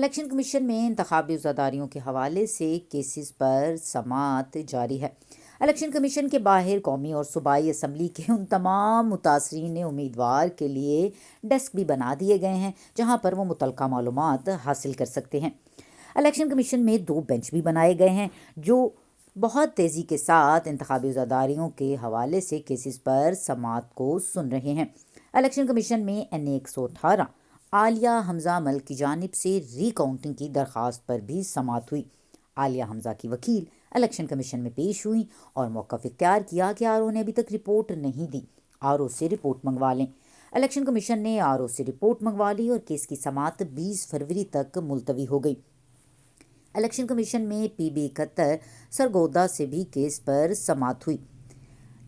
Election commission میں انتخابی عزاداریوں کے حوالے سے کیسز پر سماعت جاری ہے۔ الیکشن کمیشن کے باہر قومی اور صوبائی اسمبلی کے ان تمام متاثرین امیدوار کے لیے ڈیسک بھی بنا دیے گئے ہیں جہاں پر وہ متعلقہ معلومات حاصل کر سکتے ہیں۔ الیکشن کمیشن میں 2 بینچ بھی بنائے گئے ہیں جو بہت تیزی کے ساتھ انتخابی عزاداریوں کے حوالے سے کیسز پر سماعت کو سن رہے ہیں۔ الیکشن کمیشن میں NA 118 عالیہ حمزہ ملک کی جانب سے ری کاؤنٹنگ کی درخواست پر بھی سماعت ہوئی۔ عالیہ حمزہ کی وکیل الیکشن کمیشن میں پیش ہوئیں اور موقف اختیار کیا کہ RO نے ابھی تک رپورٹ نہیں دی، RO سے رپورٹ منگوا لیں۔ الیکشن کمیشن نے RO سے رپورٹ منگوا لی اور کیس کی سماعت 20 فروری تک ملتوی ہو گئی۔ الیکشن کمیشن میں PB 71 سرگودا سے بھی کیس پر سماعت ہوئی۔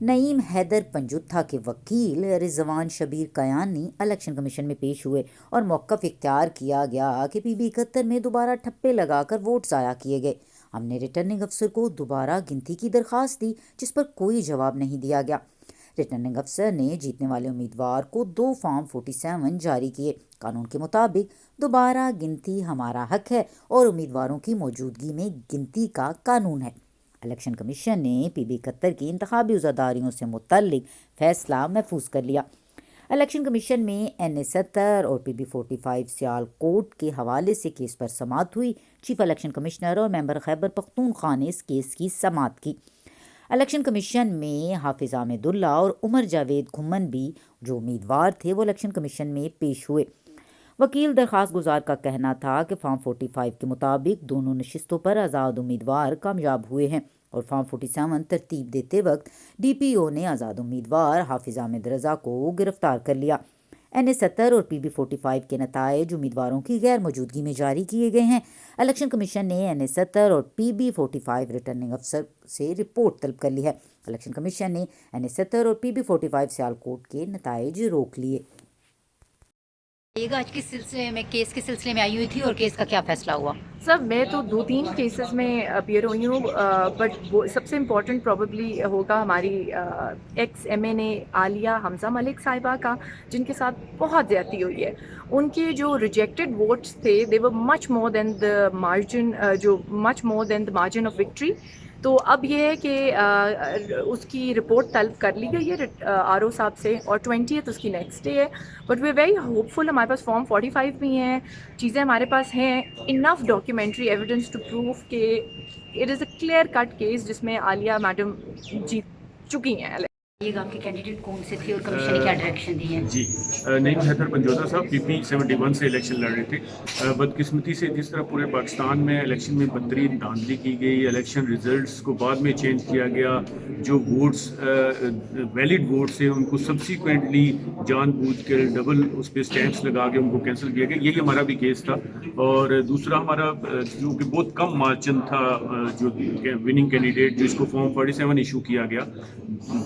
نعیم حیدر پنجوتھا کے وکیل رضوان شبیر قیانی الیکشن کمیشن میں پیش ہوئے اور موقف اختیار کیا گیا کہ PB 71 میں دوبارہ ٹھپے لگا کر ووٹ ضائع کیے گئے۔ ہم نے ریٹرننگ افسر کو دوبارہ گنتی کی درخواست دی جس پر کوئی جواب نہیں دیا گیا۔ ریٹرننگ افسر نے جیتنے والے امیدوار کو 2 فارم 47 جاری کیے۔ قانون کے مطابق دوبارہ گنتی ہمارا حق ہے اور امیدواروں کی موجودگی میں گنتی کا قانون ہے۔ الیکشن کمیشن نے PB 71 کی انتخابی عزاداریوں سے متعلق فیصلہ محفوظ کر لیا۔ الیکشن کمیشن میں NA 70 اور PB 45 سیال کوٹ کے حوالے سے کیس پر سماعت ہوئی۔ چیف الیکشن کمشنر اور ممبر خیبر پختونخوا نے اس کیس کی سماعت کی۔ الیکشن کمیشن میں حافظ احمد اللہ اور عمر جاوید گھمن بھی جو امیدوار تھے وہ الیکشن کمیشن میں پیش ہوئے۔ وکیل درخواست گزار کا کہنا تھا کہ فارم 45 کے مطابق دونوں نشستوں پر آزاد امیدوار کامیاب ہوئے ہیں اور فارم 47 ترتیب دیتے وقت DPO نے آزاد امیدوار حافظ احمد رضا کو گرفتار کر لیا۔ NA 70 اور PB 45 کے نتائج امیدواروں کی غیر موجودگی میں جاری کیے گئے ہیں۔ الیکشن کمیشن نے NA 70 اور PB 45 ریٹرننگ افسر سے رپورٹ طلب کر لی ہے۔ الیکشن کمیشن نے NA 70 اور PB 45 سیال کوٹ کے نتائج روک لیے۔ آج کس سلسلے میں کیس کے سلسلے میں آئی ہوئی تھی اور کیس کا کیا فیصلہ ہوا؟ سر میں تو 2-3 کیسز میں اپیئر ہوئی ہوں، بٹ سب سے امپورٹنٹ پروبیبلی ہوگا ہماری ایکس MNA عالیہ حمزہ ملک صاحبہ کا، جن کے ساتھ بہت زیادتی ہوئی ہے۔ ان کے جو ریجیکٹڈ ووٹس تھے دے ور مچ مور دین دا مارجن آف وکٹری۔ تو اب یہ ہے کہ اس کی رپورٹ طلب کر لی گئی ہے RO صاحب سے اور 20th اس کی نیکسٹ ڈے ہے۔ بٹ وی ویری ہوپ فل، ہمارے پاس فارم 45 بھی ہیں، چیزیں ہمارے پاس ہیں، enough documentary evidence to proof کہ it is a clear cut case جس میں عالیہ میڈم جیت چکی ہیں۔ آپ کے کینڈیڈیٹ کون سے تھے اور کمیشن نے کیا ڈائریکشن دی ہے؟ جی نعیم حیدر پنجوتھا صاحب PP 71 سے الیکشن لڑ رہے تھے۔ بدقسمتی سے جس طرح پورے پاکستان میں الیکشن میں بدترین دھاندلی کی گئی، الیکشن ریزلٹس کو بعد میں چینج کیا گیا، جو ووٹس ویلڈ ووٹس ہیں ان کو سبسیکوینٹلی جان بوجھ کے ڈبل اس پہ سٹیمپس لگا کے ان کو کینسل کیا گیا۔ یہی ہمارا بھی کیس تھا۔ اور دوسرا ہمارا جو کہ بہت کم مارجن تھا، جو وننگ کینڈیڈیٹ جس کو فارم 47 ایشو کیا گیا،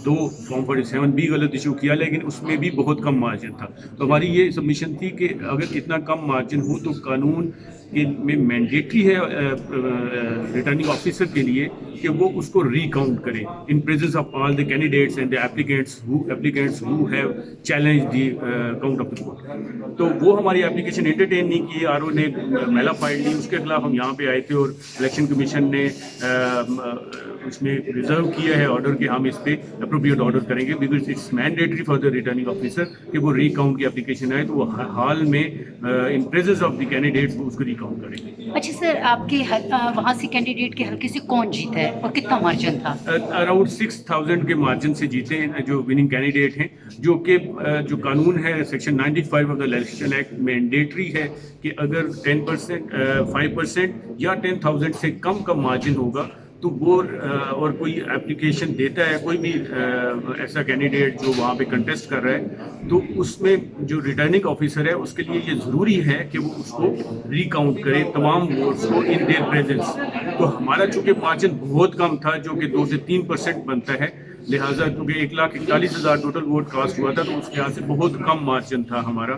2 فارم 47 بھی غلط ایشو کیا لیکن اس میں بھی بہت کم مارجن تھا۔ تو ہماری یہ سبمیشن تھی کہ اگر اتنا کم مارجن ہو تو قانون میں مینڈیٹری ہے ریٹرننگ آفیسر کے لیے کہ وہ اس کو ری کاؤنٹ کرے in presence of all the candidates and the applicants who have challenge the count of the vote. تو وہ ہماری اپلیکیشن انٹرٹین نہیں کی، RO نے میلا فائل لی، اس کے خلاف ہم یہاں پہ آئے تھے اور الیکشن کمیشن نے اس میں ریزرو کیا ہے آرڈر کہ ہم اس پہ اپروپریٹ آرڈر کریں گے، because it's mandatory for the returning officer کہ وہ ری کاؤنٹ کی اپلیکیشن آئے تو وہ حال میں ان پریزنس آف دی کینڈیڈیٹس وہ اس کو ری کاؤنٹ کریں گے۔ اچھا سر، آپ کے وہاں سے کینڈیڈیٹ کے حلقے سے کون جیتا ہے اور کتنا مارجن تھا؟ اراؤنڈ 6000 کے مارجن سے جیتے ہیں جو وننگ کینڈیڈیٹ ہیں، جو کہ جو قانون ہے section 95 of the election act mandatory ہے کہ اگر 10%، 5% یا 10,000 سے کم کا مارجن ہوگا تو وہ اور کوئی اپلیکیشن دیتا ہے کوئی بھی ایسا کینڈیڈیٹ جو وہاں پہ کنٹیسٹ کر رہا ہے تو اس میں جو ریٹرننگ آفیسر ہے اس کے لیے یہ ضروری ہے کہ وہ اس کو ری کاؤنٹ کرے تمام ووٹس کو ان دیئر پریزنس۔ تو ہمارا چونکہ مارجن بہت کم تھا جو کہ 2 سے 3% بنتا ہے، لہٰذا کیونکہ 1,41,000 ٹوٹل ووٹ کاسٹ ہوا تھا تو اس کے یہاں سے بہت کم مارجن تھا ہمارا،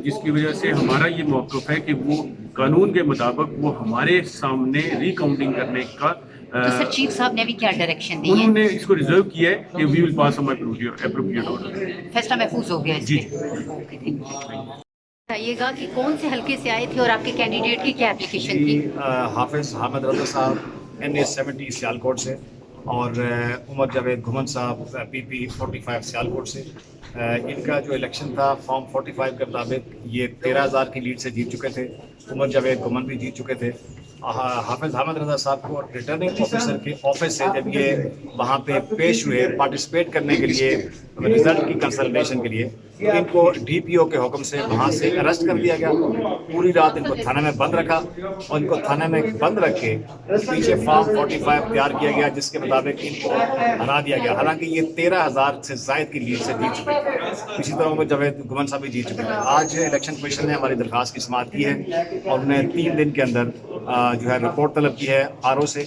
جس کی وجہ سے ہمارا یہ موقف ہے کہ وہ قانون کے مطابق وہ ہمارے سامنے ری کاؤنٹنگ کرنے کا۔ تو سر چیف صاحب نے ابھی کیا ڈائریکشن دی ہے؟ انہوں نے اس کو ریزرو کیا ہے کہ وی ول پاس اپروپریٹ آرڈر۔ فیصلہ محفوظ ہو گیا اس جی پہ؟ بتائیے گا کہ کون سے حلقے سے آئے تھے اور آپ کے کینڈیڈیٹ کی کیا اپلیکیشن تھی؟ حافظ حامد رضا صاحب NA-70 سیالکوٹ سے، اور عمر جاوید گھمن صاحب PP 45 سیالکوٹ سے۔ ان کا جو الیکشن تھا فارم 45 کے مطابق یہ 13,000 کی لیڈ سے جیت چکے تھے۔ عمر جاوید گھمن بھی جیت چکے تھے۔ حافظ حامد رضا صاحب کو ریٹرننگ آفیسر کے آفس سے جب یہ وہاں پہ پیش ہوئے پارٹیسپیٹ کرنے کے لیے رزلٹ کی کنسلٹیشن کے لیے، تو ان کو DPO کے حکم سے وہاں سے اریسٹ کر دیا گیا۔ پوری رات ان کو تھانے میں بند رکھا، اور ان کو تھانے میں بند رکھ کے پیچھے فارم 45 تیار کیا گیا جس کے مطابق ان کو ہرا دیا گیا، حالانکہ یہ 13,000 سے زائد کی لیڈ سے جیت چکے تھے۔ اسی طرح عمر جاوید گھمن صاحب بھی جیت چکے تھے۔ آج الیکشن کمیشن نے ہماری درخواست کی سماعت کی ہے، اور انہیں 3 دن کے اندر جو ہے رپورٹ طلب کی ہے RO سے،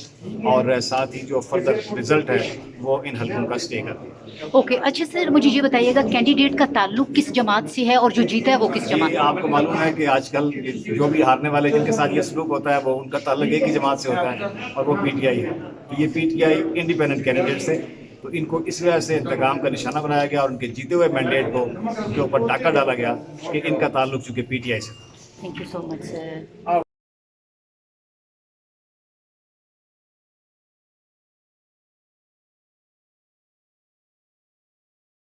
اور ساتھ ہی جو فردر رزلٹ ہے وہ ان حلقوں کا اسٹے کر دیا۔ اوکے، اچھا سر، مجھے یہ بتائیے گا کینڈیڈیٹ کا تعلق کس جماعت سے ہے اور جو جیتا ہے وہ کس جماعت یہ سے؟ آپ کو معلوم ہے کہ آج کل جو بھی ہارنے والے جن کے ساتھ یہ سلوک ہوتا ہے وہ ان کا تعلق ایک ہی جماعت سے ہوتا ہے، اور وہ PTI ہے۔ تو یہ PTI انڈیپینڈنٹ کینڈیڈیٹس ہے، تو ان کو اس وجہ سے انتقام کا نشانہ بنایا گیا، اور ان کے جیتے ہوئے مینڈیٹ کو ان کے اوپر ڈاکہ ڈالا گیا کہ ان کا تعلق چونکہ PTI سے تھا۔ Thank you so much sir.